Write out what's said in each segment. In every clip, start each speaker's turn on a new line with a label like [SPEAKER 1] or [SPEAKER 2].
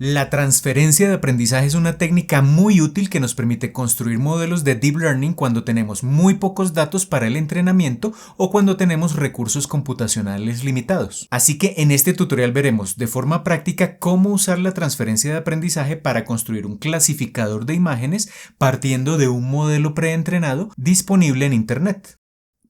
[SPEAKER 1] La transferencia de aprendizaje es una técnica muy útil que nos permite construir modelos de deep learning cuando tenemos muy pocos datos para el entrenamiento o cuando tenemos recursos computacionales limitados. Así que en este tutorial veremos de forma práctica cómo usar la transferencia de aprendizaje para construir un clasificador de imágenes partiendo de un modelo preentrenado disponible en Internet.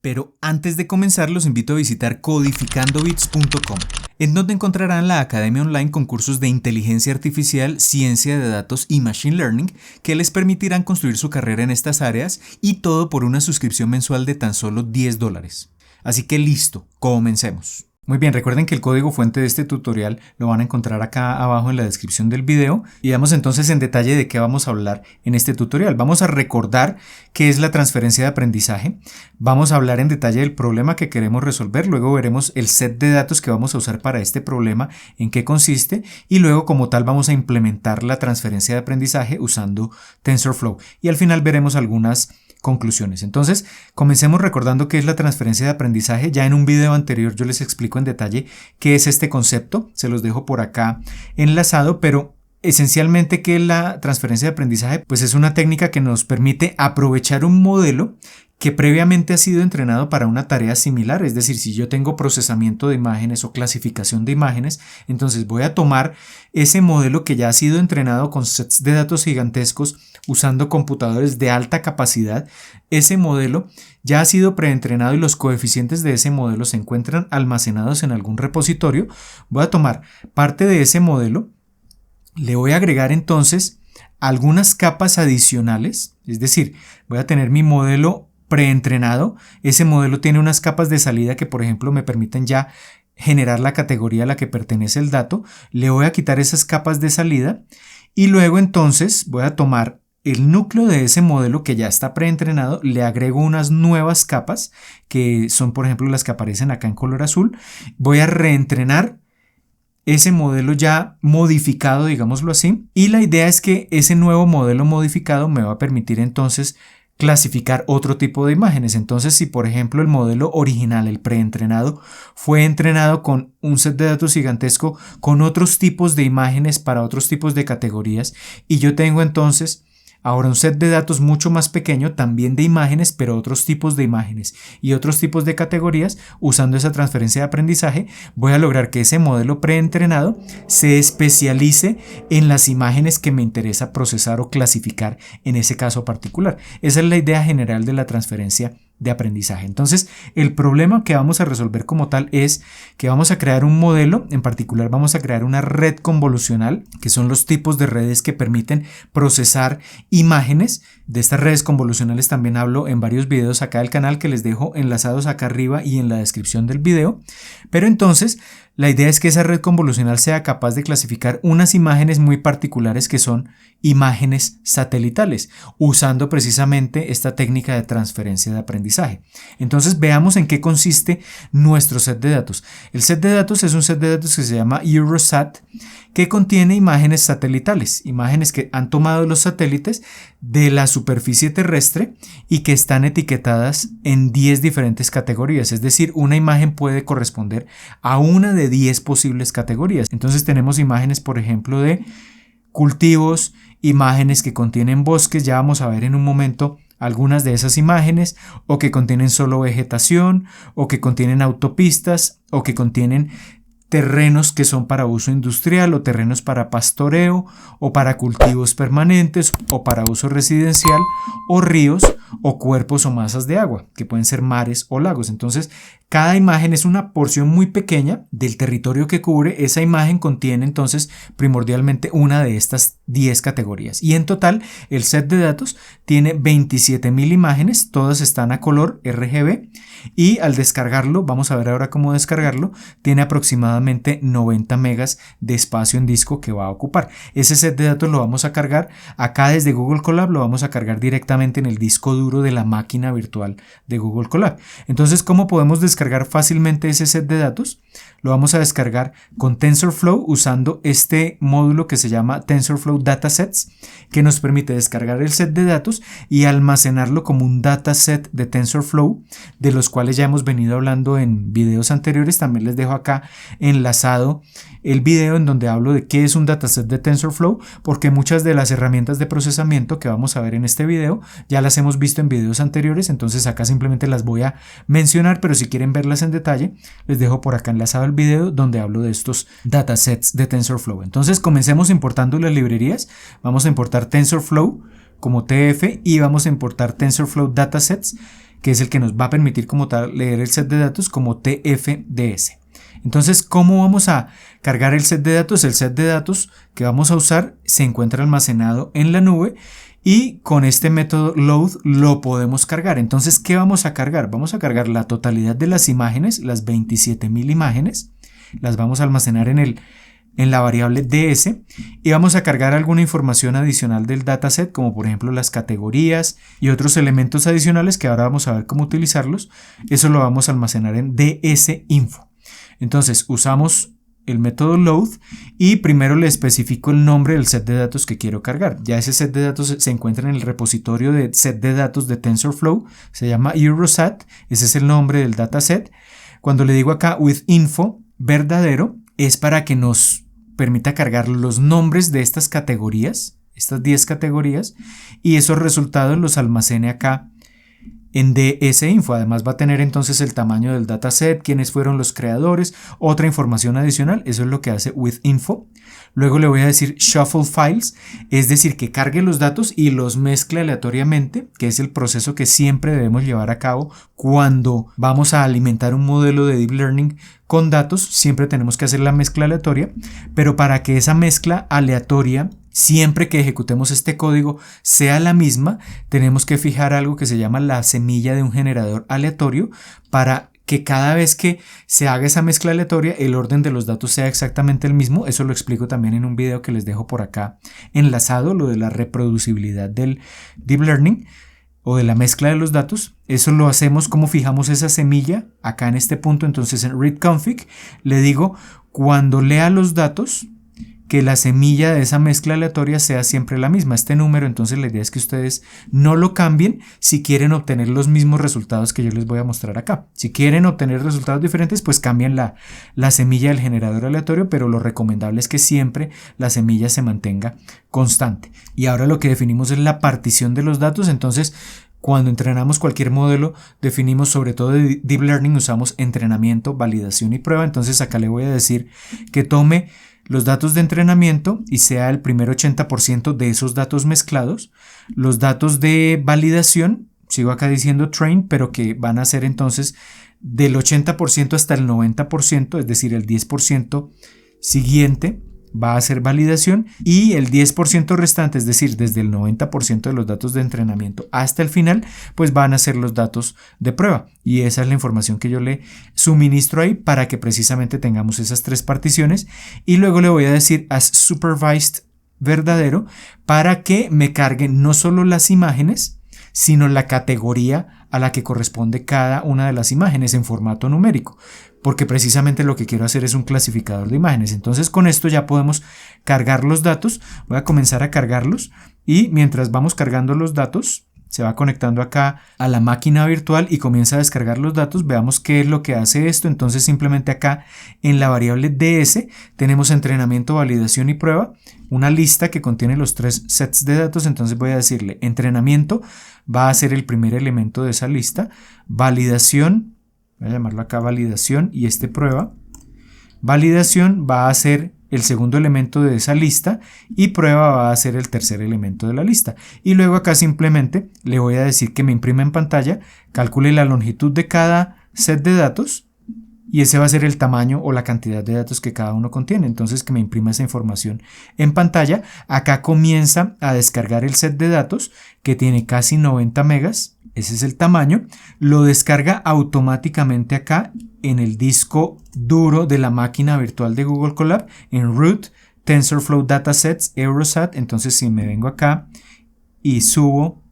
[SPEAKER 1] Pero antes de comenzar los invito a visitar codificandobits.com, en donde encontrarán la academia online con cursos de inteligencia artificial, ciencia de datos y machine learning que les permitirán construir su carrera en estas áreas y todo por una suscripción mensual de tan solo $10. Así que listo, comencemos. Muy bien, recuerden que el código fuente de este tutorial lo van a encontrar acá abajo en la descripción del video y vamos entonces en detalle de qué vamos a hablar en este tutorial. Vamos a recordar qué es la transferencia de aprendizaje, vamos a hablar en detalle del problema que queremos resolver, luego veremos el set de datos que vamos a usar para este problema, en qué consiste y luego como tal vamos a implementar la transferencia de aprendizaje usando TensorFlow y al final veremos algunas conclusiones. Entonces, comencemos recordando qué es la transferencia de aprendizaje. Ya en un video anterior yo les explico en detalle qué es este concepto, se los dejo por acá enlazado, pero esencialmente ¿qué es la transferencia de aprendizaje? Pues es una técnica que nos permite aprovechar un modelo que previamente ha sido entrenado para una tarea similar, es decir, si yo tengo procesamiento de imágenes o clasificación de imágenes, entonces voy a tomar ese modelo que ya ha sido entrenado con sets de datos gigantescos usando computadores de alta capacidad. Ese modelo ya ha sido preentrenado y los coeficientes de ese modelo se encuentran almacenados en algún repositorio. Voy a tomar parte de ese modelo, le voy a agregar entonces algunas capas adicionales, es decir, voy a tener mi modelo preentrenado. Ese modelo tiene unas capas de salida que, por ejemplo, me permiten ya generar la categoría a la que pertenece el dato. Le voy a quitar esas capas de salida y luego entonces voy a tomar el núcleo de ese modelo que ya está preentrenado, le agrego unas nuevas capas que son, por ejemplo, las que aparecen acá en color azul. Voy a reentrenar ese modelo ya modificado, digámoslo así, y la idea es que ese nuevo modelo modificado me va a permitir entonces clasificar otro tipo de imágenes. Entonces, si por ejemplo el modelo original, el preentrenado, fue entrenado con un set de datos gigantesco con otros tipos de imágenes para otros tipos de categorías y yo tengo entonces ahora un set de datos mucho más pequeño también de imágenes, pero otros tipos de imágenes y otros tipos de categorías, usando esa transferencia de aprendizaje, voy a lograr que ese modelo preentrenado se especialice en las imágenes que me interesa procesar o clasificar en ese caso particular. Esa es la idea general de la transferencia de aprendizaje. Entonces, el problema que vamos a resolver como tal es que vamos a crear un modelo, en particular vamos a crear una red convolucional, que son los tipos de redes que permiten procesar imágenes. De estas redes convolucionales también hablo en varios videos acá del canal que les dejo enlazados acá arriba y en la descripción del video. Pero entonces, la idea es que esa red convolucional sea capaz de clasificar unas imágenes muy particulares que son imágenes satelitales, usando precisamente esta técnica de transferencia de aprendizaje. Entonces veamos en qué consiste nuestro set de datos. El set de datos es un set de datos que se llama Eurosat, que contiene imágenes satelitales, imágenes que han tomado los satélites de la superficie terrestre y que están etiquetadas en 10 diferentes categorías, es decir, una imagen puede corresponder a una de 10 posibles categorías. Entonces tenemos imágenes, por ejemplo, de cultivos, imágenes que contienen bosques, ya vamos a ver en un momento algunas de esas imágenes, o que contienen solo vegetación, o que contienen autopistas, o que contienen terrenos que son para uso industrial o terrenos para pastoreo o para cultivos permanentes o para uso residencial, o ríos o cuerpos o masas de agua que pueden ser mares o lagos. Entonces cada imagen es una porción muy pequeña del territorio que cubre. Esa imagen contiene entonces primordialmente una de estas 10 categorías y en total el set de datos tiene 27.000 imágenes, todas están a color RGB y al descargarlo, vamos a ver ahora cómo descargarlo, tiene aproximadamente 90 megas de espacio en disco que va a ocupar. Ese set de datos lo vamos a cargar acá desde Google Colab, lo vamos a cargar directamente en el disco duro de la máquina virtual de Google Colab. Entonces, ¿cómo podemos descargar fácilmente ese set de datos? Lo vamos a descargar con TensorFlow usando este módulo que se llama TensorFlow Datasets, que nos permite descargar el set de datos y almacenarlo como un dataset de TensorFlow, de los cuales ya hemos venido hablando en videos anteriores. También les dejo acá enlazado el video en donde hablo de qué es un dataset de TensorFlow, porque muchas de las herramientas de procesamiento que vamos a ver en este video ya las hemos visto en videos anteriores, entonces acá simplemente las voy a mencionar, pero si quieren verlas en detalle, les dejo por acá enlazado el video donde hablo de estos datasets de TensorFlow. Entonces comencemos importando las librerías. Vamos a importar TensorFlow como TF y vamos a importar TensorFlow Datasets, que es el que nos va a permitir como tal leer el set de datos como TFDS. Entonces, ¿cómo vamos a cargar el set de datos? El set de datos que vamos a usar se encuentra almacenado en la nube y con este método load lo podemos cargar. Entonces, ¿qué vamos a cargar? Vamos a cargar la totalidad de las imágenes, las 27.000 imágenes, las vamos a almacenar en la variable ds y vamos a cargar alguna información adicional del dataset, como por ejemplo las categorías y otros elementos adicionales que ahora vamos a ver cómo utilizarlos. Eso lo vamos a almacenar en dsinfo. Entonces usamos el método load y primero le especifico el nombre del set de datos que quiero cargar. Ya ese set de datos se encuentra en el repositorio de set de datos de TensorFlow, se llama Eurosat, ese es el nombre del dataset. Cuando le digo acá with info verdadero, es para que nos permita cargar los nombres de estas categorías, estas 10 categorías, y esos resultados los almacene acá en dsinfo. Además va a tener entonces el tamaño del dataset, quiénes fueron los creadores, otra información adicional. Eso es lo que hace with info. Luego le voy a decir shuffle files, es decir, que cargue los datos y los mezcle aleatoriamente, que es el proceso que siempre debemos llevar a cabo cuando vamos a alimentar un modelo de deep learning con datos. Siempre tenemos que hacer la mezcla aleatoria, pero para que esa mezcla aleatoria, siempre que ejecutemos este código, sea la misma, tenemos que fijar algo que se llama la semilla de un generador aleatorio para que cada vez que se haga esa mezcla aleatoria el orden de los datos sea exactamente el mismo. Eso lo explico también en un video que les dejo por acá enlazado, lo de la reproducibilidad del deep learning o de la mezcla de los datos. Eso lo hacemos como fijamos esa semilla acá en este punto. Entonces en readconfig le digo cuando lea los datos que la semilla de esa mezcla aleatoria sea siempre la misma, este número. Entonces la idea es que ustedes no lo cambien si quieren obtener los mismos resultados que yo les voy a mostrar acá. Si quieren obtener resultados diferentes, pues cambian la semilla del generador aleatorio, pero lo recomendable es que siempre la semilla se mantenga constante. Y ahora lo que definimos es la partición de los datos. Entonces cuando entrenamos cualquier modelo, definimos, sobre todo de deep learning, usamos entrenamiento, validación y prueba. Entonces acá le voy a decir que tome los datos de entrenamiento y sea el primer 80% de esos datos mezclados. Los datos de validación, sigo acá diciendo train, pero que van a ser entonces del 80% hasta el 90%, es decir, el 10% siguiente va a ser validación y el 10% restante, es decir, desde el 90% de los datos de entrenamiento hasta el final, pues van a ser los datos de prueba. Y esa es la información que yo le suministro ahí para que precisamente tengamos esas tres particiones. Y luego le voy a decir as supervised verdadero para que me cargue no solo las imágenes, sino la categoría a la que corresponde cada una de las imágenes en formato numérico, porque precisamente lo que quiero hacer es un clasificador de imágenes. Entonces con esto ya podemos cargar los datos. Voy a comenzar a cargarlos y mientras vamos cargando los datos se va conectando acá a la máquina virtual y comienza a descargar los datos. Veamos qué es lo que hace esto. Entonces simplemente acá en la variable ds tenemos entrenamiento, validación y prueba, una lista que contiene los tres sets de datos. Entonces voy a decirle entrenamiento va a ser el primer elemento de esa lista, validación, voy a llamarlo acá validación y prueba, validación va a ser el segundo elemento de esa lista y prueba va a ser el tercer elemento de la lista. Y luego acá simplemente le voy a decir que me imprima en pantalla, calcule la longitud de cada set de datos y ese va a ser el tamaño o la cantidad de datos que cada uno contiene. Entonces que me imprima esa información en pantalla. Acá comienza a descargar el set de datos que tiene casi 90 megas. Ese es el tamaño. Lo descarga automáticamente acá en el disco duro de la máquina virtual de Google Colab en root TensorFlow Datasets Eurosat. Entonces si me vengo acá y subo,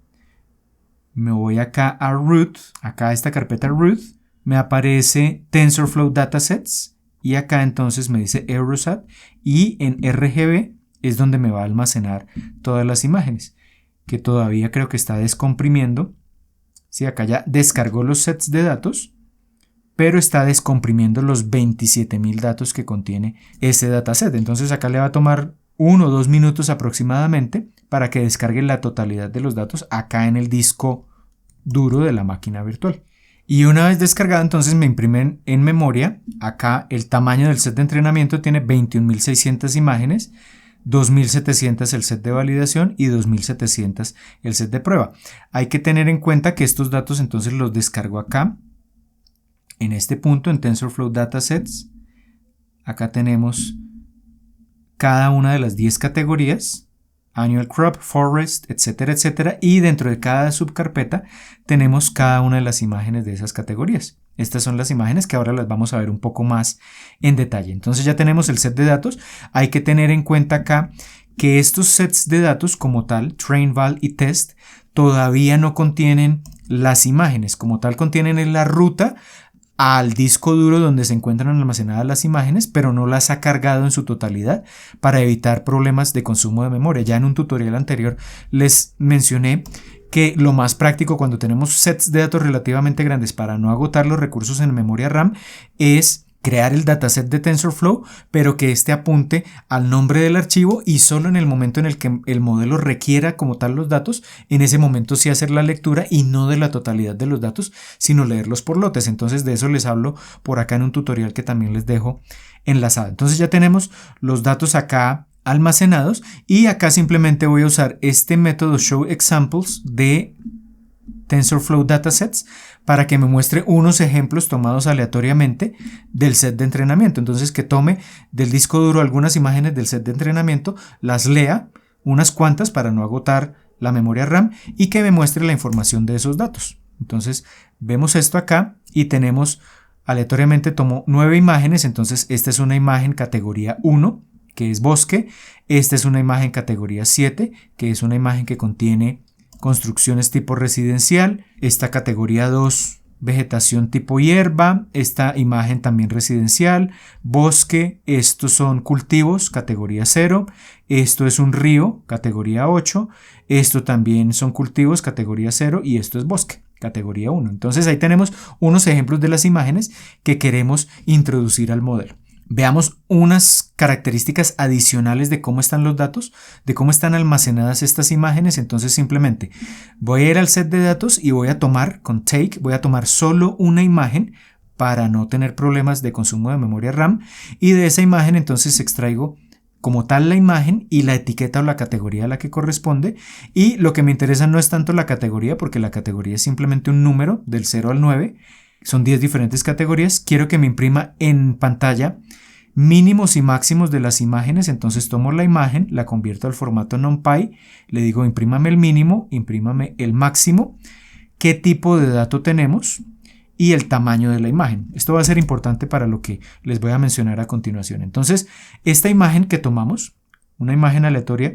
[SPEAKER 1] me voy acá a root, acá a esta carpeta root, me aparece TensorFlow Datasets y acá entonces me dice Eurosat y en RGB es donde me va a almacenar todas las imágenes, que todavía creo que está descomprimiendo. Sí, acá ya descargó los sets de datos. pero está descomprimiendo los 27.000 datos que contiene ese dataset. Entonces acá le va a tomar 1 o 2 minutos aproximadamente para que descargue la totalidad de los datos acá en el disco duro de la máquina virtual. Y una vez descargado, entonces me imprimen en memoria. Acá el tamaño del set de entrenamiento tiene 21.600 imágenes, 2.700 el set de validación y 2.700 el set de prueba. Hay que tener en cuenta que estos datos entonces los descargo acá, en este punto, en TensorFlow Datasets. Acá tenemos cada una de las 10 categorías, Annual Crop, Forest, etcétera, etcétera, y dentro de cada subcarpeta tenemos cada una de las imágenes de esas categorías. Estas son las imágenes que ahora las vamos a ver un poco más en detalle. Entonces ya tenemos el set de datos. Hay que tener en cuenta acá que estos sets de datos como tal, Train, Val y Test, todavía no contienen las imágenes. Como tal contienen en la ruta al disco duro donde se encuentran almacenadas las imágenes, pero no las ha cargado en su totalidad para evitar problemas de consumo de memoria. Ya en un tutorial anterior les mencioné que lo más práctico cuando tenemos sets de datos relativamente grandes para no agotar los recursos en memoria RAM es crear el dataset de TensorFlow, pero que este apunte al nombre del archivo y solo en el momento en el que el modelo requiera como tal los datos, en ese momento sí hacer la lectura y no de la totalidad de los datos, sino leerlos por lotes. Entonces de eso les hablo por acá en un tutorial que también les dejo enlazado. Entonces ya tenemos los datos acá almacenados y acá simplemente voy a usar este método showExamples de TensorFlow Datasets para que me muestre unos ejemplos tomados aleatoriamente del set de entrenamiento. Entonces que tome del disco duro algunas imágenes del set de entrenamiento, las lea unas cuantas para no agotar la memoria RAM y que me muestre la información de esos datos. Entonces vemos esto acá y tenemos aleatoriamente tomó 9 imágenes. Entonces esta es una imagen categoría 1 que es bosque, esta es una imagen categoría 7 que es una imagen que contiene construcciones tipo residencial, esta categoría 2, vegetación tipo hierba, esta imagen también residencial, bosque, estos son cultivos, categoría 0, esto es un río, categoría 8, esto también son cultivos, categoría 0 y esto es bosque, categoría 1. Entonces ahí tenemos unos ejemplos de las imágenes que queremos introducir al modelo. Veamos unas características adicionales de cómo están los datos, de cómo están almacenadas estas imágenes. Entonces simplemente voy a ir al set de datos y voy a tomar con take, voy a tomar solo una imagen para no tener problemas de consumo de memoria RAM y de esa imagen entonces extraigo como tal la imagen y la etiqueta o la categoría a la que corresponde y lo que me interesa no es tanto la categoría porque la categoría es simplemente un número del 0 al 9, son 10 diferentes categorías, quiero que me imprima en pantalla mínimos y máximos de las imágenes. Entonces tomo la imagen, la convierto al formato NumPy, le digo imprímame el mínimo, imprímame el máximo, qué tipo de dato tenemos y el tamaño de la imagen. Esto va a ser importante para lo que les voy a mencionar a continuación. Entonces esta imagen que tomamos, una imagen aleatoria,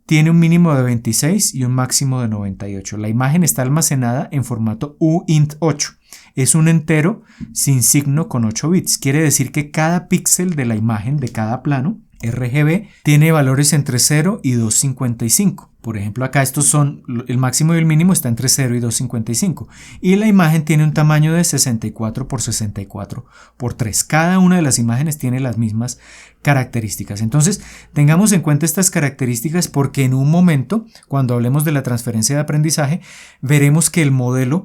[SPEAKER 1] tiene un mínimo de 26 y un máximo de 98. La imagen está almacenada en formato uint8. Es un entero sin signo con 8 bits. Quiere decir que cada píxel de la imagen de cada plano RGB tiene valores entre 0 y 255. Por ejemplo, acá estos son, el máximo y el mínimo está entre 0 y 255. Y la imagen tiene un tamaño de 64 por 64 por 3. Cada una de las imágenes tiene las mismas características. Entonces, tengamos en cuenta estas características porque en un momento, cuando hablemos de la transferencia de aprendizaje, veremos que el modelo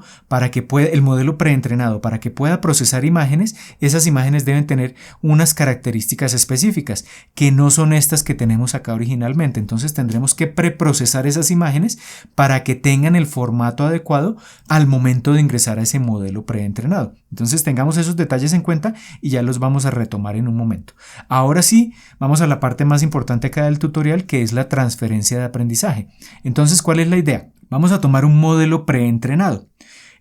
[SPEAKER 1] preentrenado, para que pueda procesar imágenes, esas imágenes deben tener unas características específicas que no son estas que tenemos acá originalmente. Entonces, tendremos que preprocesar esas imágenes para que tengan el formato adecuado al momento de ingresar a ese modelo preentrenado. Entonces tengamos esos detalles en cuenta y ya los vamos a retomar en un momento. Ahora sí, vamos a la parte más importante acá del tutorial, que es la transferencia de aprendizaje. Entonces, ¿cuál es la idea? Vamos a tomar un modelo preentrenado.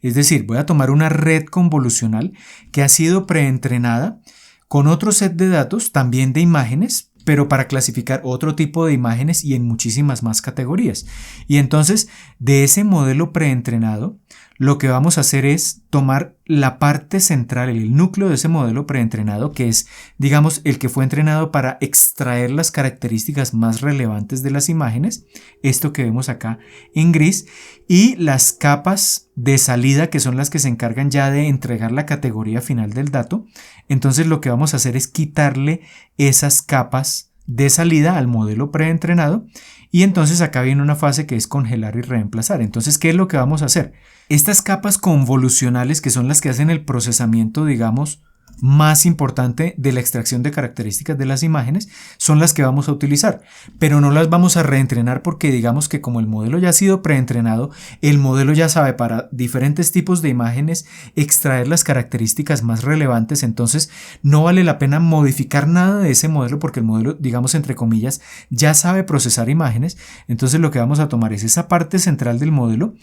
[SPEAKER 1] Es decir, voy a tomar una red convolucional que ha sido preentrenada con otro set de datos, también de imágenes, pero para clasificar otro tipo de imágenes y en muchísimas más categorías. Y entonces, de ese modelo preentrenado, lo que vamos a hacer es tomar la parte central, el núcleo de ese modelo preentrenado, que es, digamos, el que fue entrenado para extraer las características más relevantes de las imágenes, esto que vemos acá en gris, y las capas de salida, que son las que se encargan ya de entregar la categoría final del dato. Entonces lo que vamos a hacer es quitarle esas capas de salida al modelo preentrenado, y entonces acá viene una fase que es congelar y reemplazar. Entonces, ¿qué es lo que vamos a hacer? Estas capas convolucionales, que son las que hacen el procesamiento, digamos, más importante de la extracción de características de las imágenes, son las que vamos a utilizar, pero no las vamos a reentrenar porque digamos que como el modelo ya ha sido preentrenado, el modelo ya sabe para diferentes tipos de imágenes extraer las características más relevantes. Entonces no vale la pena modificar nada de ese modelo porque el modelo, digamos entre comillas, ya sabe procesar imágenes. Entonces lo que vamos a tomar es esa parte central del modelo,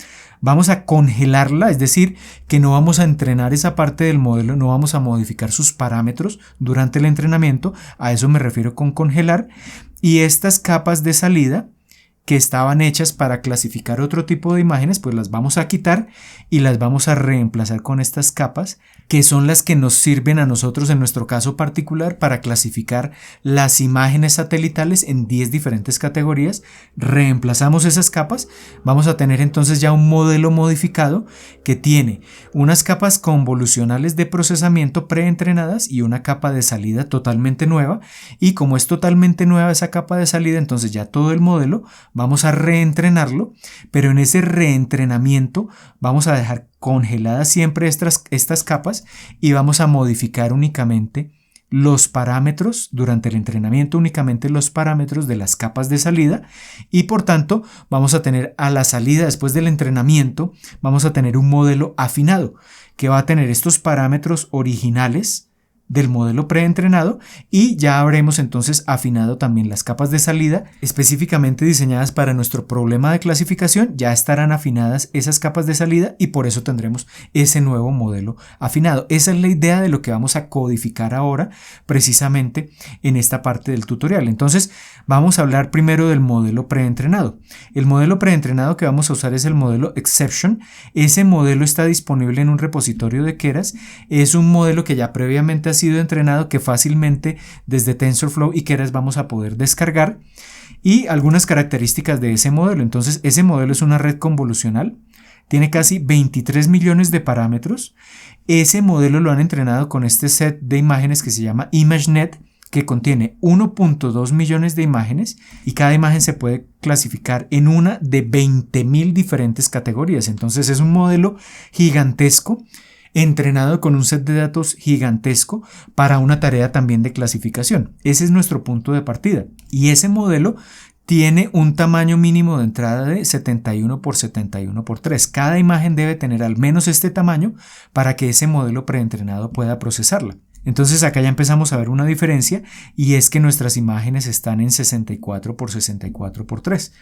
[SPEAKER 1] vamos a congelarla, es decir, que no vamos a entrenar esa parte del modelo, no vamos a modificar sus parámetros durante el entrenamiento, a eso me refiero con congelar, y estas capas de salida que estaban hechas para clasificar otro tipo de imágenes, pues las vamos a quitar y las vamos a reemplazar con estas capas, que son las que nos sirven a nosotros en nuestro caso particular para clasificar las imágenes satelitales en 10 diferentes categorías. Reemplazamos esas capas, vamos a tener entonces ya un modelo modificado que tiene unas capas convolucionales de procesamiento preentrenadas y una capa de salida totalmente nueva, y como es totalmente nueva esa capa de salida, entonces ya todo el modelo vamos a reentrenarlo, pero en ese reentrenamiento vamos a dejar congeladas siempre estas capas y vamos a modificar únicamente los parámetros durante el entrenamiento, únicamente los parámetros de las capas de salida, y por tanto vamos a tener a la salida después del entrenamiento, vamos a tener un modelo afinado que va a tener estos parámetros originales del modelo preentrenado, y ya habremos entonces afinado también las capas de salida específicamente diseñadas para nuestro problema de clasificación. Ya estarán afinadas esas capas de salida y por eso tendremos ese nuevo modelo afinado. Esa es la idea de lo que vamos a codificar ahora precisamente en esta parte del tutorial. Entonces vamos a hablar primero del modelo preentrenado. El modelo preentrenado que vamos a usar es el modelo Exception. Ese modelo está disponible en un repositorio de Keras. Es un modelo que ya previamente ha sido entrenado, que fácilmente desde TensorFlow y Keras vamos a poder descargar, y algunas características de ese modelo. Entonces ese modelo es una red convolucional, tiene casi 23 millones de parámetros. Ese modelo lo han entrenado con este set de imágenes que se llama ImageNet, que contiene 1.2 millones de imágenes, y cada imagen se puede clasificar en una de 20.000 diferentes categorías. Entonces es un modelo gigantesco, entrenado con un set de datos gigantesco para una tarea también de clasificación. Ese es nuestro punto de partida, y ese modelo tiene un tamaño mínimo de entrada de 71 por 71 por 3. Cada imagen debe tener al menos este tamaño para que ese modelo preentrenado pueda procesarla. Entonces acá ya empezamos a ver una diferencia, y es que nuestras imágenes están en 64 por 64 por 3.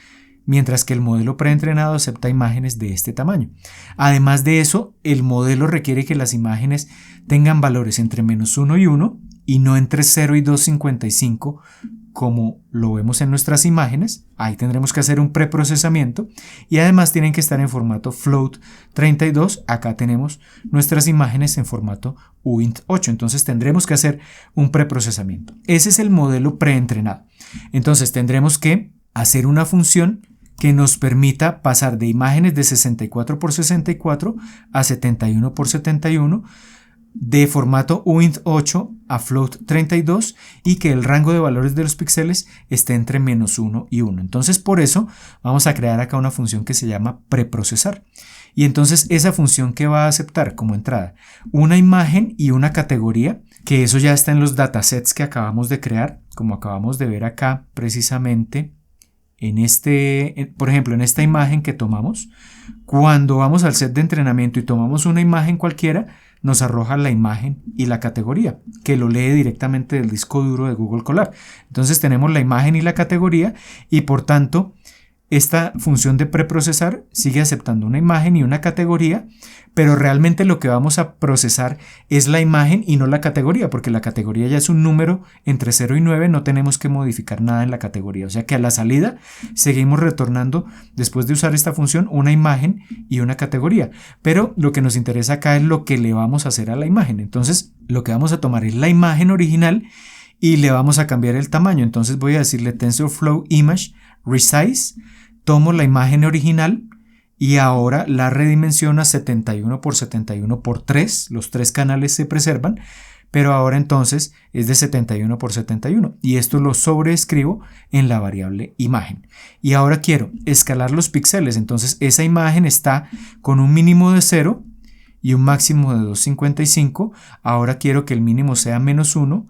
[SPEAKER 1] Mientras que el modelo preentrenado acepta imágenes de este tamaño. Además de eso, el modelo requiere que las imágenes tengan valores entre -1 y 1 y no entre 0 y 255 como lo vemos en nuestras imágenes. Ahí tendremos que hacer un preprocesamiento, y además tienen que estar en formato float 32. Acá tenemos nuestras imágenes en formato uint8, entonces tendremos que hacer un preprocesamiento. Ese es el modelo preentrenado. Entonces tendremos que hacer una función que nos permita pasar de imágenes de 64 por 64 a 71 por 71 de formato uint8 a float 32, y que el rango de valores de los píxeles esté entre -1 y 1. Entonces por eso vamos a crear acá una función que se llama preprocesar, y entonces esa función que va a aceptar como entrada una imagen y una categoría, que eso ya está en los datasets que acabamos de crear, como acabamos de ver acá precisamente por ejemplo, en esta imagen que tomamos. Cuando vamos al set de entrenamiento y tomamos una imagen cualquiera, nos arroja la imagen y la categoría, que lo lee directamente del disco duro de Google Colab. Entonces tenemos la imagen y la categoría, y por tanto esta función de preprocesar sigue aceptando una imagen y una categoría, pero realmente lo que vamos a procesar es la imagen y no la categoría, porque la categoría ya es un número entre 0 y 9, no tenemos que modificar nada en la categoría. O sea que a la salida seguimos retornando, después de usar esta función, una imagen y una categoría. Pero lo que nos interesa acá es lo que le vamos a hacer a la imagen. Entonces, lo que vamos a tomar es la imagen original y le vamos a cambiar el tamaño. Entonces voy a decirle TensorFlow Image Resize, tomo la imagen original y ahora la redimensiona 71 por 71 por 3, los 3 canales se preservan, pero ahora entonces es de 71 por 71 y esto lo sobreescribo en la variable imagen. Y ahora quiero escalar los píxeles, entonces esa imagen está con un mínimo de 0 y un máximo de 255, ahora quiero que el mínimo sea -1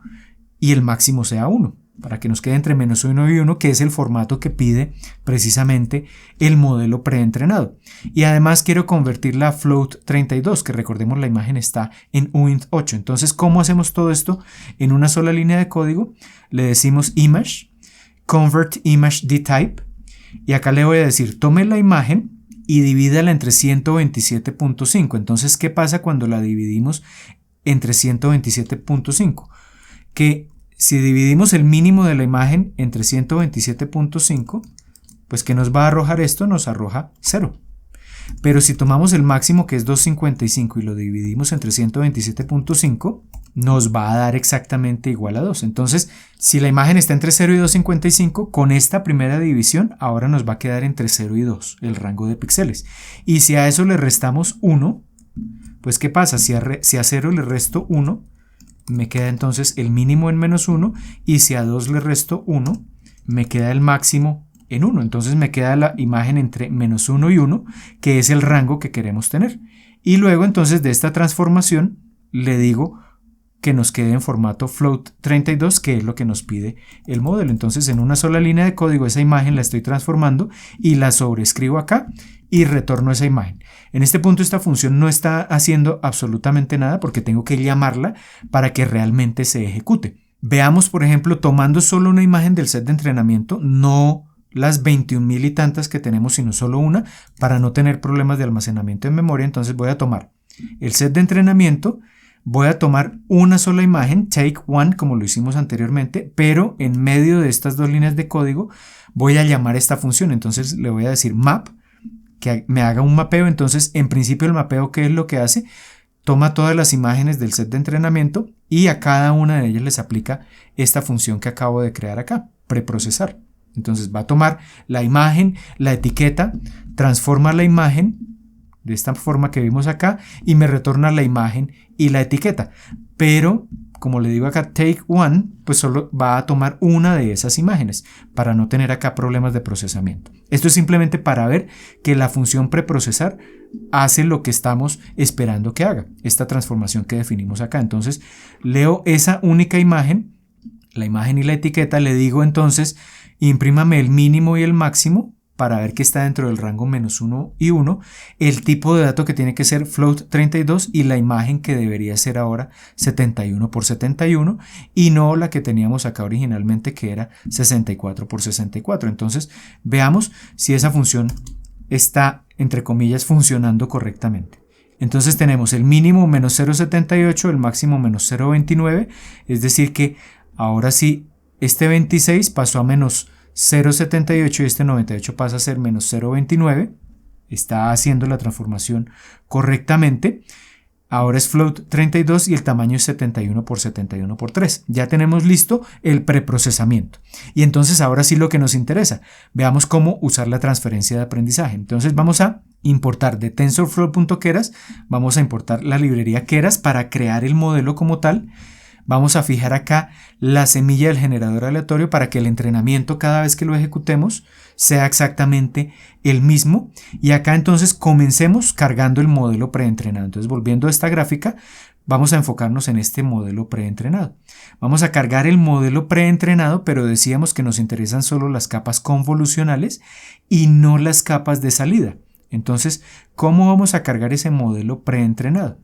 [SPEAKER 1] y el máximo sea 1. Para que nos quede entre -1 y 1, que es el formato que pide precisamente el modelo preentrenado. Y además quiero convertirla a float32, que recordemos la imagen está en uint8. Entonces, ¿cómo hacemos todo esto en una sola línea de código? Le decimos image, convert image dtype, y acá le voy a decir, tome la imagen y divídala entre 127.5. Entonces, ¿qué pasa cuando la dividimos entre 127.5? Que si dividimos el mínimo de la imagen entre 127.5, pues ¿qué nos va a arrojar esto? Nos arroja 0. Pero si tomamos el máximo, que es 255, y lo dividimos entre 127.5, nos va a dar exactamente igual a 2. Entonces, si la imagen está entre 0 y 255, con esta primera división, ahora nos va a quedar entre 0 y 2, el rango de píxeles. Y si a eso le restamos 1, pues ¿qué pasa? Si a 0 le resto 1, me queda entonces el mínimo en -1, y si a 2 le resto 1, me queda el máximo en 1. Entonces me queda la imagen entre -1 y 1, que es el rango que queremos tener. Y luego entonces de esta transformación le digo que nos quede en formato float32, que es lo que nos pide el modelo. Entonces en una sola línea de código esa imagen la estoy transformando y la sobreescribo acá y retorno esa imagen. En este punto esta función no está haciendo absolutamente nada porque tengo que llamarla para que realmente se ejecute. Veamos, por ejemplo, tomando solo una imagen del set de entrenamiento, no las 21.000 y tantas que tenemos, sino solo una, para no tener problemas de almacenamiento en memoria. Entonces voy a tomar el set de entrenamiento, voy a tomar una sola imagen, take one, como lo hicimos anteriormente, pero en medio de estas dos líneas de código voy a llamar esta función. Entonces le voy a decir map, que me haga un mapeo. Entonces, en principio el mapeo, ¿qué es lo que hace? Toma todas las imágenes del set de entrenamiento y a cada una de ellas les aplica esta función que acabo de crear acá, preprocesar. Entonces va a tomar la imagen, la etiqueta, transforma la imagen de esta forma que vimos acá y me retorna la imagen y la etiqueta. Pero, como le digo acá, take one, pues solo va a tomar una de esas imágenes para no tener acá problemas de procesamiento. Esto es simplemente para ver que la función preprocesar hace lo que estamos esperando que haga, esta transformación que definimos acá. Entonces, leo esa única imagen, la imagen y la etiqueta, le digo entonces, imprímame el mínimo y el máximo para ver que está dentro del rango -1 y 1, el tipo de dato que tiene que ser float32 y la imagen que debería ser ahora 71 por 71 y no la que teníamos acá originalmente, que era 64 por 64. Entonces veamos si esa función está, entre comillas, funcionando correctamente. Entonces tenemos el mínimo -0.78, el máximo -0.29, es decir que ahora sí este 26 pasó a -0.78 y este 98 pasa a ser -0.29. Está haciendo la transformación correctamente. Ahora es float32 y el tamaño es 71 por 71 por 3. Ya tenemos listo el preprocesamiento. Y entonces ahora sí lo que nos interesa. Veamos cómo usar la transferencia de aprendizaje. Entonces vamos a importar de TensorFlow.keras, vamos a importar la librería Keras para crear el modelo como tal. Vamos a fijar acá la semilla del generador aleatorio para que el entrenamiento cada vez que lo ejecutemos sea exactamente el mismo. Y acá entonces comencemos cargando el modelo preentrenado. Entonces, volviendo a esta gráfica, vamos a enfocarnos en este modelo preentrenado. Vamos a cargar el modelo preentrenado, pero decíamos que nos interesan solo las capas convolucionales y no las capas de salida. Entonces, ¿cómo vamos a cargar ese modelo preentrenado?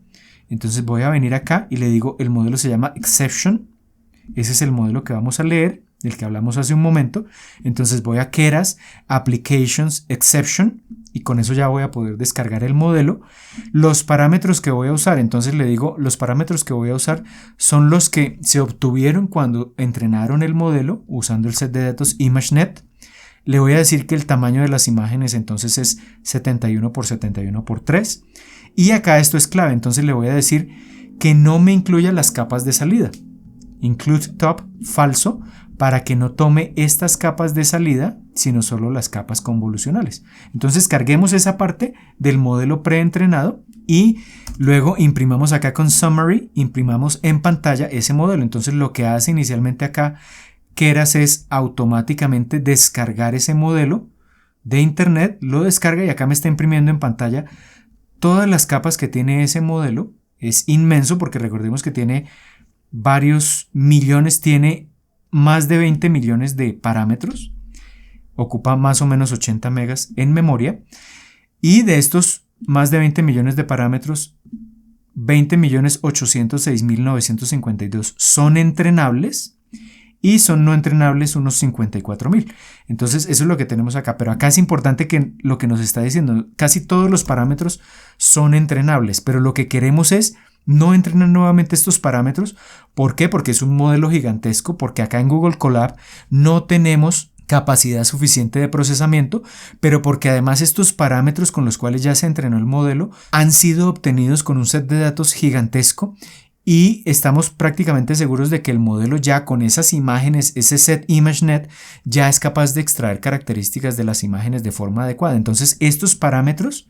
[SPEAKER 1] Entonces voy a venir acá y le digo, el modelo se llama exception, ese es el modelo que vamos a leer, del que hablamos hace un momento. Entonces voy a Keras, Applications, Exception, y con eso ya voy a poder descargar el modelo. Los parámetros que voy a usar, entonces le digo, los parámetros que voy a usar son los que se obtuvieron cuando entrenaron el modelo usando el set de datos ImageNet. Le voy a decir que el tamaño de las imágenes entonces es 71 por 71 por 3. Y acá esto es clave, entonces le voy a decir que no me incluya las capas de salida. Include top, falso, para que no tome estas capas de salida, sino solo las capas convolucionales. Entonces carguemos esa parte del modelo preentrenado y luego imprimamos acá con Summary, imprimamos en pantalla ese modelo. Entonces lo que hace inicialmente acá Keras es automáticamente descargar ese modelo de internet, lo descarga y acá me está imprimiendo en pantalla todas las capas que tiene ese modelo. Es inmenso porque recordemos que tiene varios millones, tiene más de 20 millones de parámetros, ocupa más o menos 80 megas en memoria y de estos más de 20 millones de parámetros, 20.806.952 son entrenables y son no entrenables unos 54.000. Entonces eso es lo que tenemos acá, pero acá es importante que lo que nos está diciendo, casi todos los parámetros son entrenables, pero lo que queremos es no entrenar nuevamente estos parámetros. ¿Por qué? Porque es un modelo gigantesco, porque acá en Google Colab no tenemos capacidad suficiente de procesamiento, pero porque además estos parámetros con los cuales ya se entrenó el modelo han sido obtenidos con un set de datos gigantesco y estamos prácticamente seguros de que el modelo ya con esas imágenes, ese set ImageNet, ya es capaz de extraer características de las imágenes de forma adecuada. Entonces estos parámetros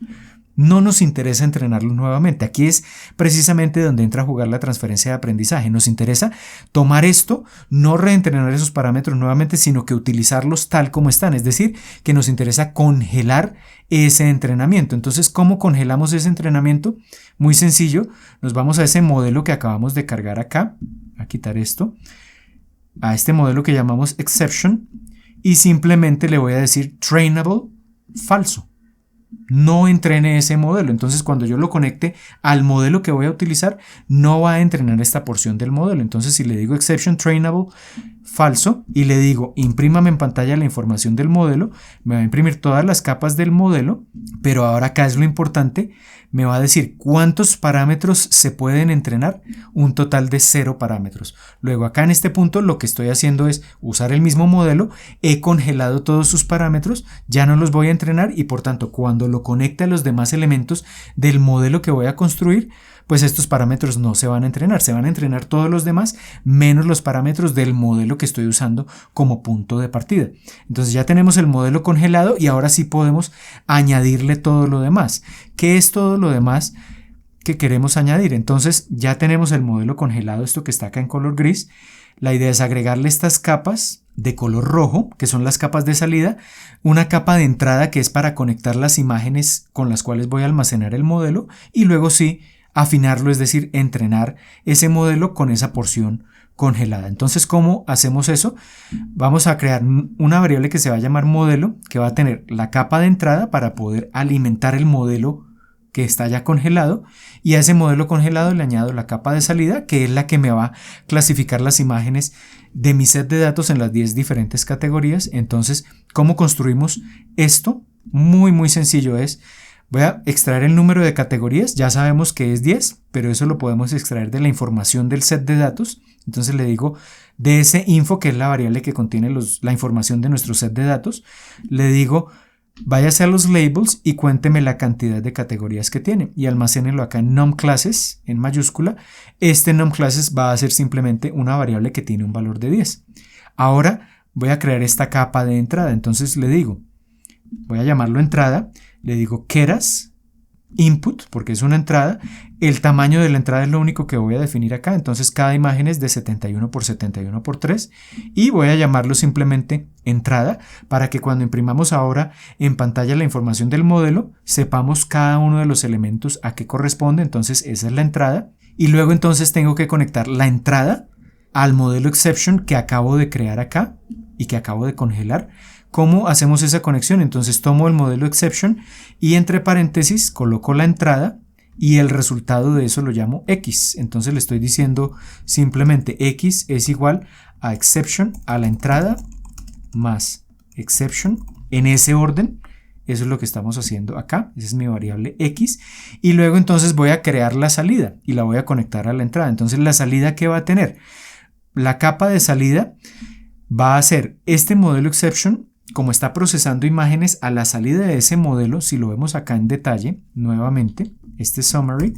[SPEAKER 1] no nos interesa entrenarlos nuevamente. Aquí es precisamente donde entra a jugar la transferencia de aprendizaje. Nos interesa tomar esto, no reentrenar esos parámetros nuevamente, sino que utilizarlos tal como están. Es decir, que nos interesa congelar ese entrenamiento. Entonces, ¿cómo congelamos ese entrenamiento? Muy sencillo. Nos vamos a ese modelo que acabamos de cargar acá. A quitar esto. A este modelo que llamamos Exception. Y simplemente le voy a decir Trainable falso. No entrene ese modelo. Entonces cuando yo lo conecte al modelo que voy a utilizar, no va a entrenar esta porción del modelo. Entonces si le digo exception trainable falso y le digo imprímame en pantalla la información del modelo, me va a imprimir todas las capas del modelo, pero ahora acá es lo importante, me va a decir cuántos parámetros se pueden entrenar, un total de 0 parámetros. Luego acá en este punto lo que estoy haciendo es usar el mismo modelo, he congelado todos sus parámetros, ya no los voy a entrenar y por tanto cuando lo conecte a los demás elementos del modelo que voy a construir, pues estos parámetros no se van a entrenar, se van a entrenar todos los demás menos los parámetros del modelo que estoy usando como punto de partida. Entonces ya tenemos el modelo congelado y ahora sí podemos añadirle todo lo demás. ¿Qué es todo lo demás que queremos añadir? Entonces ya tenemos el modelo congelado, esto que está acá en color gris. La idea es agregarle estas capas de color rojo, que son las capas de salida, una capa de entrada que es para conectar las imágenes con las cuales voy a almacenar el modelo y luego sí afinarlo, es decir, entrenar ese modelo con esa porción congelada. Entonces, ¿cómo hacemos eso? Vamos a crear una variable que se va a llamar modelo, que va a tener la capa de entrada para poder alimentar el modelo que está ya congelado, y a ese modelo congelado le añado la capa de salida, que es la que me va a clasificar las imágenes de mi set de datos en las 10 diferentes categorías. Entonces, ¿cómo construimos esto? Muy sencillo es, voy a extraer el número de categorías, ya sabemos que es 10, pero eso lo podemos extraer de la información del set de datos. Entonces le digo de ese info, que es la variable que contiene la información de nuestro set de datos, le digo váyase a los labels y cuénteme la cantidad de categorías que tiene y almacénelo acá en numClasses en mayúscula. Este numClasses va a ser simplemente una variable que tiene un valor de 10. Ahora voy a crear esta capa de entrada, entonces le digo, voy a llamarlo entrada, le digo Keras input porque es una entrada, el tamaño de la entrada es lo único que voy a definir acá, entonces cada imagen es de 71 por 71 por 3 y voy a llamarlo simplemente entrada para que cuando imprimamos ahora en pantalla la información del modelo sepamos cada uno de los elementos a qué corresponde. Entonces esa es la entrada y luego entonces tengo que conectar la entrada al modelo exception que acabo de crear acá y que acabo de congelar. ¿Cómo hacemos esa conexión? Entonces tomo el modelo exception y entre paréntesis coloco la entrada y el resultado de eso lo llamo X. Entonces le estoy diciendo simplemente X es igual a exception, a la entrada más exception en ese orden. Eso es lo que estamos haciendo acá. Esa es mi variable X. Y luego entonces voy a crear la salida y la voy a conectar a la entrada. Entonces la salida, ¿qué va a tener? La capa de salida va a ser este modelo exception. Como está procesando imágenes a la salida de ese modelo, si lo vemos acá en detalle, nuevamente, este summary,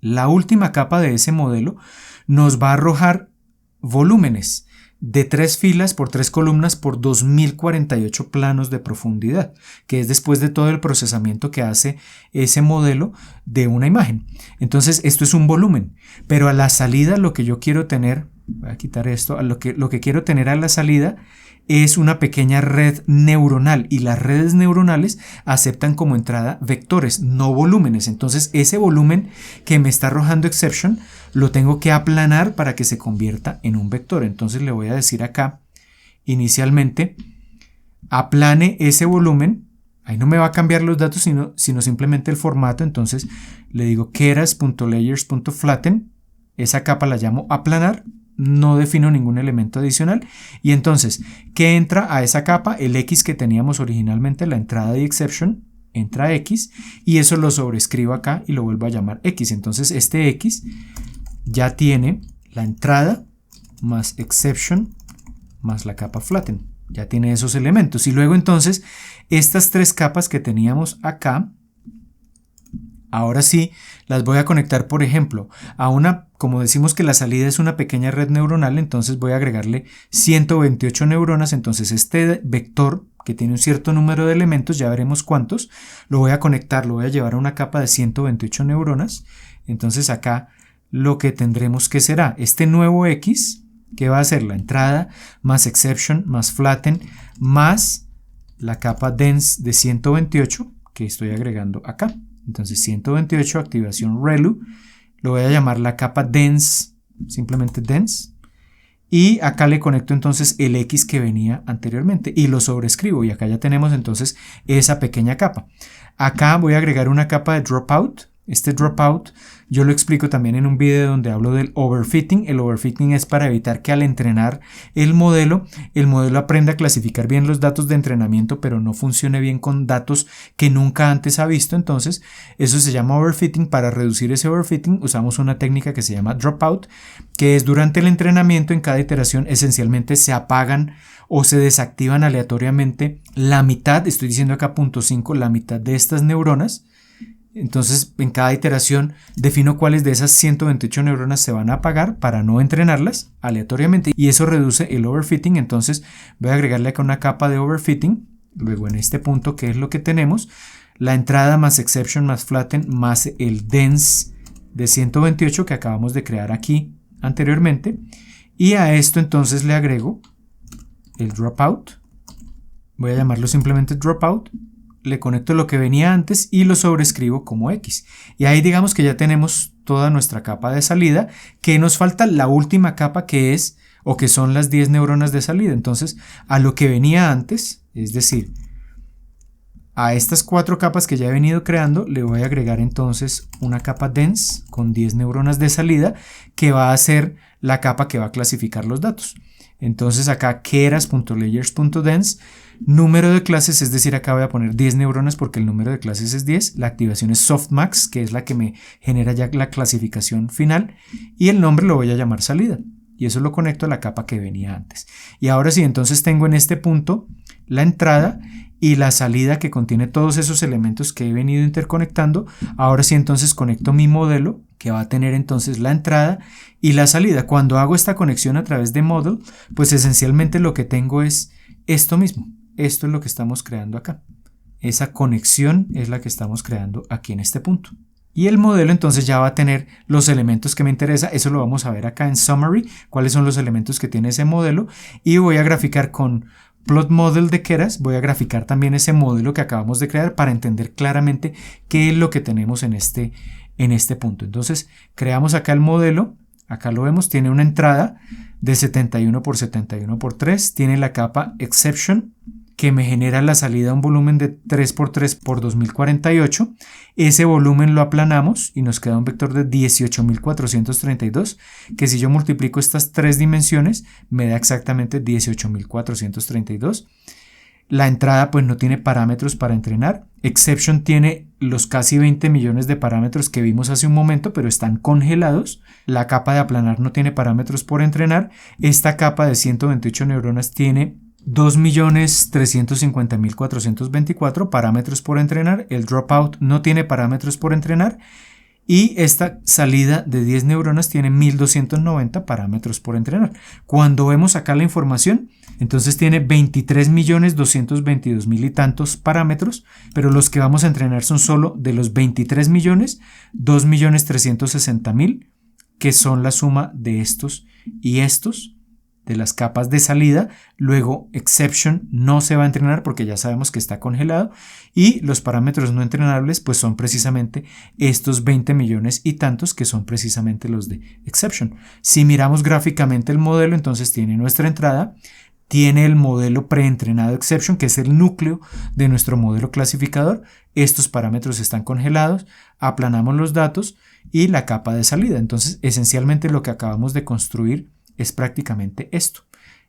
[SPEAKER 1] la última capa de ese modelo nos va a arrojar volúmenes de 3 filas por 3 columnas por 2048 planos de profundidad, que es después de todo el procesamiento que hace ese modelo de una imagen. Entonces esto es un volumen, pero a la salida lo que yo quiero tener, voy a quitar esto, lo que quiero tener a la salida es una pequeña red neuronal, y las redes neuronales aceptan como entrada vectores, no volúmenes. Entonces ese volumen que me está arrojando exception lo tengo que aplanar para que se convierta en un vector. Entonces le voy a decir acá inicialmente aplane ese volumen. Ahí no me va a cambiar los datos sino simplemente el formato. Entonces le digo keras.layers.flatten, esa capa la llamo aplanar. No defino ningún elemento adicional, y entonces, ¿qué entra a esa capa? El X que teníamos originalmente, la entrada de exception, entra X, y eso lo sobrescribo acá y lo vuelvo a llamar X. Entonces este X ya tiene la entrada más exception más la capa flatten, ya tiene esos elementos. Y luego entonces estas 3 capas que teníamos acá, ahora sí las voy a conectar, por ejemplo, a una, como decimos que la salida es una pequeña red neuronal, entonces voy a agregarle 128 neuronas. Entonces este vector que tiene un cierto número de elementos, ya veremos cuántos, lo voy a conectar, lo voy a llevar a una capa de 128 neuronas. Entonces acá lo que tendremos que será este nuevo X, que va a ser la entrada más exception más flatten más la capa dense de 128 que estoy agregando acá. Entonces 128, activación ReLU, lo voy a llamar la capa dense, simplemente dense, y acá le conecto entonces el X que venía anteriormente y lo sobrescribo, y acá ya tenemos entonces esa pequeña capa. Acá voy a agregar una capa de dropout. Este dropout yo lo explico también en un video donde hablo del overfitting. El overfitting es para evitar que al entrenar el modelo aprenda a clasificar bien los datos de entrenamiento, pero no funcione bien con datos que nunca antes ha visto. Entonces eso se llama overfitting. Para reducir ese overfitting usamos una técnica que se llama dropout, que es durante el entrenamiento, en cada iteración esencialmente se apagan o se desactivan aleatoriamente la mitad, estoy diciendo acá 0.5, la mitad de estas neuronas. Entonces en cada iteración defino cuáles de esas 128 neuronas se van a apagar para no entrenarlas aleatoriamente, y eso reduce el overfitting. Entonces voy a agregarle acá una capa de overfitting. Luego en este punto, ¿qué es lo que tenemos? La entrada más exception más flatten más el dense de 128 que acabamos de crear aquí anteriormente, y a esto entonces le agrego el dropout. Voy a llamarlo simplemente dropout. Le conecto lo que venía antes y lo sobrescribo como X. Y ahí digamos que ya tenemos toda nuestra capa de salida, que nos falta la última capa, que es, o que son las 10 neuronas de salida. Entonces a lo que venía antes, es decir, a estas 4 capas que ya he venido creando, le voy a agregar entonces una capa dense con 10 neuronas de salida, que va a ser la capa que va a clasificar los datos. Entonces acá keras.layers.dense, número de clases, es decir, acá voy a poner 10 neuronas porque el número de clases es 10, la activación es softmax, que es la que me genera ya la clasificación final, y el nombre lo voy a llamar salida, y eso lo conecto a la capa que venía antes. Y ahora sí, entonces tengo en este punto la entrada y la salida que contiene todos esos elementos que he venido interconectando. Ahora sí, entonces conecto mi modelo, que va a tener entonces la entrada y la salida. Cuando hago esta conexión a través de model, pues esencialmente lo que tengo es esto mismo. Esto es lo que estamos creando acá. Esa conexión es la que estamos creando aquí en este punto. Y el modelo entonces ya va a tener los elementos que me interesa. Eso lo vamos a ver acá en Summary, cuáles son los elementos que tiene ese modelo. Y voy a graficar con Plot Model de Keras, voy a graficar también ese modelo que acabamos de crear para entender claramente qué es lo que tenemos en este punto. Entonces creamos acá el modelo, acá lo vemos, tiene una entrada de 71 por 71 por 3, tiene la capa Exception, que me genera la salida a un volumen de 3×3 por 2048. Ese volumen lo aplanamos y nos queda un vector de 18.432, que si yo multiplico estas tres dimensiones me da exactamente 18.432. La entrada pues no tiene parámetros para entrenar. Exception tiene los casi 20 millones de parámetros que vimos hace un momento, pero están congelados. La capa de aplanar no tiene parámetros por entrenar. Esta capa de 128 neuronas tiene 2.350.424 parámetros por entrenar. El dropout no tiene parámetros por entrenar. Y esta salida de 10 neuronas tiene 1.290 parámetros por entrenar. Cuando vemos acá la información, entonces tiene 23.222.000 y tantos parámetros, pero los que vamos a entrenar son solo de los 23 millones, 2.360.000, que son la suma de estos y estos, de las capas de salida. Luego exception no se va a entrenar porque ya sabemos que está congelado, y los parámetros no entrenables pues son precisamente estos 20 millones y tantos, que son precisamente los de exception. Si miramos gráficamente el modelo, entonces tiene nuestra entrada, tiene el modelo preentrenado exception, que es el núcleo de nuestro modelo clasificador. Estos parámetros están congelados, aplanamos los datos y la capa de salida. Entonces esencialmente lo que acabamos de construir es prácticamente esto: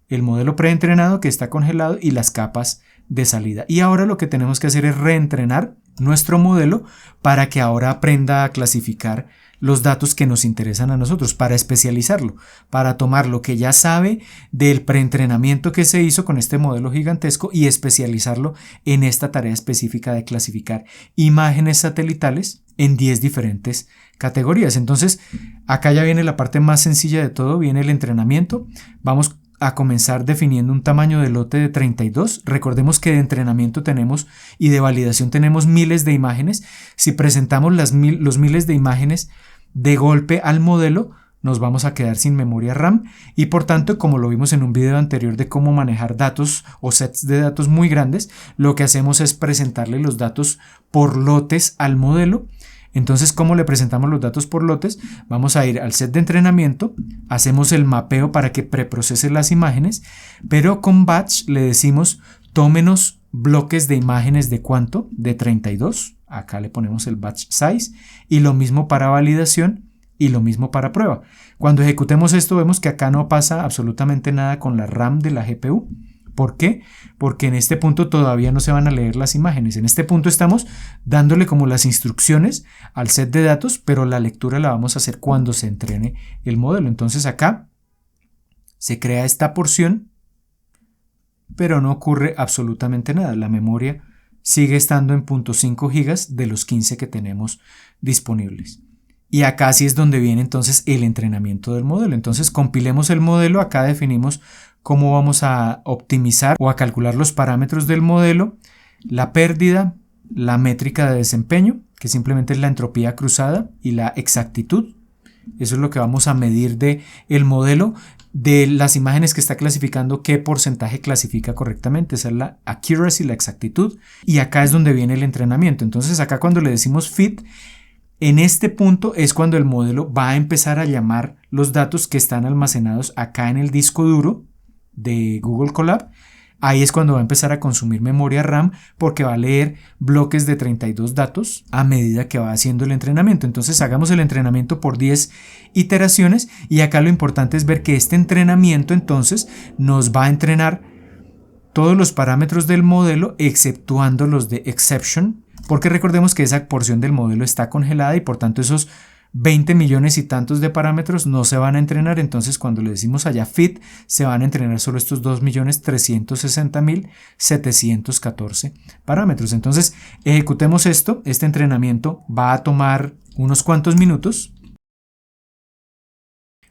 [SPEAKER 1] el modelo preentrenado que está congelado y las capas de salida. Y ahora lo que tenemos que hacer es reentrenar nuestro modelo para que ahora aprenda a clasificar los datos que nos interesan a nosotros, para especializarlo, para tomar lo que ya sabe del preentrenamiento que se hizo con este modelo gigantesco y especializarlo en esta tarea específica de clasificar imágenes satelitales en 10 diferentes categorías. Entonces, acá ya viene la parte más sencilla de todo, viene el entrenamiento. Vamos a comenzar definiendo un tamaño de lote de 32. Recordemos que de entrenamiento tenemos y de validación tenemos miles de imágenes. Si presentamos los miles de imágenes de golpe al modelo, nos vamos a quedar sin memoria RAM y por tanto, como lo vimos en un video anterior de cómo manejar datos o sets de datos muy grandes, lo que hacemos es presentarle los datos por lotes al modelo. Entonces, ¿cómo le presentamos los datos por lotes? Vamos a ir al set de entrenamiento, hacemos el mapeo para que preprocese las imágenes, pero con batch le decimos tómenos bloques de imágenes de ¿cuánto? De 32. Acá le ponemos el batch size, y lo mismo para validación y lo mismo para prueba. Cuando ejecutemos esto vemos que acá no pasa absolutamente nada con la RAM de la GPU. ¿Por qué? Porque en este punto todavía no se van a leer las imágenes. En este punto estamos dándole como las instrucciones al set de datos, pero la lectura la vamos a hacer cuando se entrene el modelo. Entonces acá se crea esta porción, pero no ocurre absolutamente nada. La memoria sigue estando en 0.5 gigas de los 15 que tenemos disponibles. Y acá sí es donde viene entonces el entrenamiento del modelo. Entonces compilemos el modelo, acá definimos cómo vamos a optimizar o a calcular los parámetros del modelo, la pérdida, la métrica de desempeño, que simplemente es la entropía cruzada, y la exactitud. Eso es lo que vamos a medir de el modelo, de las imágenes que está clasificando, qué porcentaje clasifica correctamente. Esa es la accuracy, la exactitud, y acá es donde viene el entrenamiento. Entonces acá cuando le decimos fit, en este punto es cuando el modelo va a empezar a llamar los datos que están almacenados acá en el disco duro de Google Colab. Ahí es cuando va a empezar a consumir memoria RAM, porque va a leer bloques de 32 datos a medida que va haciendo el entrenamiento. Entonces hagamos el entrenamiento por 10 iteraciones, y acá lo importante es ver que este entrenamiento entonces nos va a entrenar todos los parámetros del modelo exceptuando los de exception, porque recordemos que esa porción del modelo está congelada y por tanto esos 20 millones y tantos de parámetros no se van a entrenar. Entonces cuando le decimos allá fit, se van a entrenar solo estos 2.360.714 parámetros. Entonces ejecutemos esto. Este entrenamiento va a tomar unos cuantos minutos.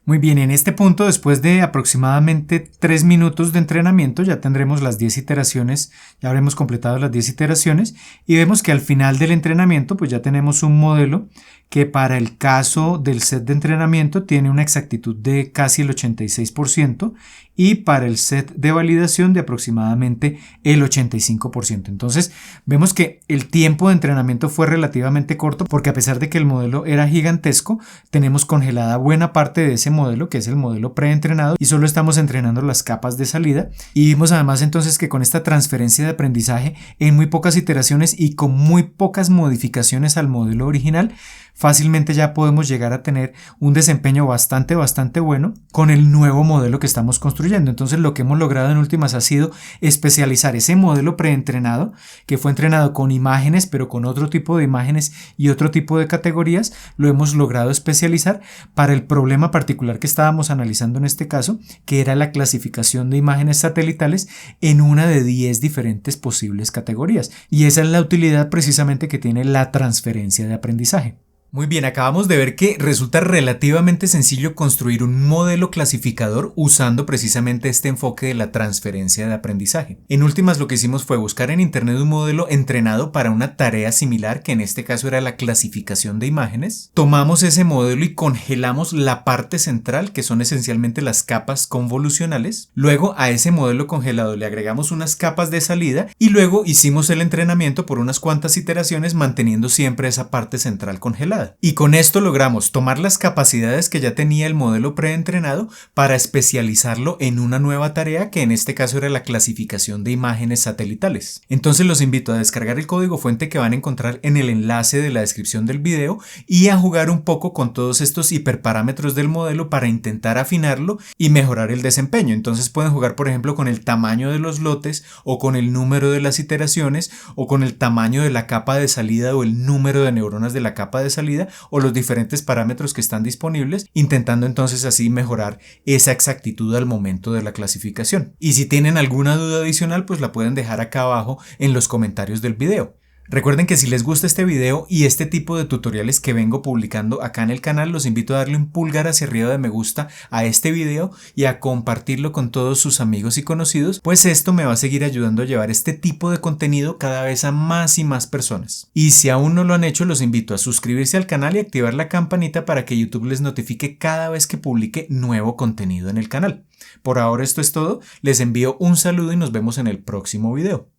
[SPEAKER 1] Muy bien, en este punto, después de aproximadamente 3 minutos de entrenamiento, ya tendremos las 10 iteraciones, ya habremos completado las 10 iteraciones, y vemos que al final del entrenamiento pues ya tenemos un modelo que para el caso del set de entrenamiento tiene una exactitud de casi el 86% y para el set de validación de aproximadamente el 85%. Entonces vemos que el tiempo de entrenamiento fue relativamente corto porque a pesar de que el modelo era gigantesco, tenemos congelada buena parte de ese modelo, que es el modelo preentrenado, y solo estamos entrenando las capas de salida. Y vimos además entonces que con esta transferencia de aprendizaje en muy pocas iteraciones y con muy pocas modificaciones al modelo original, fácilmente ya podemos llegar a tener un desempeño bastante bueno con el nuevo modelo que estamos construyendo. Entonces lo que hemos logrado en últimas ha sido especializar ese modelo preentrenado, que fue entrenado con imágenes, pero con otro tipo de imágenes y otro tipo de categorías, lo hemos logrado especializar para el problema particular que estábamos analizando en este caso, que era la clasificación de imágenes satelitales en una de 10 diferentes posibles categorías. Y esa es la utilidad precisamente que tiene la transferencia de aprendizaje. Muy bien, acabamos de ver que resulta relativamente sencillo construir un modelo clasificador usando precisamente este enfoque de la transferencia de aprendizaje. En últimas, lo que hicimos fue buscar en internet un modelo entrenado para una tarea similar, que en este caso era la clasificación de imágenes. Tomamos ese modelo y congelamos la parte central, que son esencialmente las capas convolucionales. Luego a ese modelo congelado le agregamos unas capas de salida y luego hicimos el entrenamiento por unas cuantas iteraciones manteniendo siempre esa parte central congelada. Y con esto logramos tomar las capacidades que ya tenía el modelo preentrenado para especializarlo en una nueva tarea, que en este caso era la clasificación de imágenes satelitales. Entonces los invito a descargar el código fuente que van a encontrar en el enlace de la descripción del video y a jugar un poco con todos estos hiperparámetros del modelo para intentar afinarlo y mejorar el desempeño. Entonces pueden jugar, por ejemplo, con el tamaño de los lotes o con el número de las iteraciones o con el tamaño de la capa de salida o el número de neuronas de la capa de salida o los diferentes parámetros que están disponibles, intentando entonces así mejorar esa exactitud al momento de la clasificación. Y si tienen alguna duda adicional, pues la pueden dejar acá abajo en los comentarios del video. Recuerden que si les gusta este video y este tipo de tutoriales que vengo publicando acá en el canal, los invito a darle un pulgar hacia arriba de me gusta a este video y a compartirlo con todos sus amigos y conocidos, pues esto me va a seguir ayudando a llevar este tipo de contenido cada vez a más y más personas. Y si aún no lo han hecho, los invito a suscribirse al canal y activar la campanita para que YouTube les notifique cada vez que publique nuevo contenido en el canal. Por ahora esto es todo, les envío un saludo y nos vemos en el próximo video.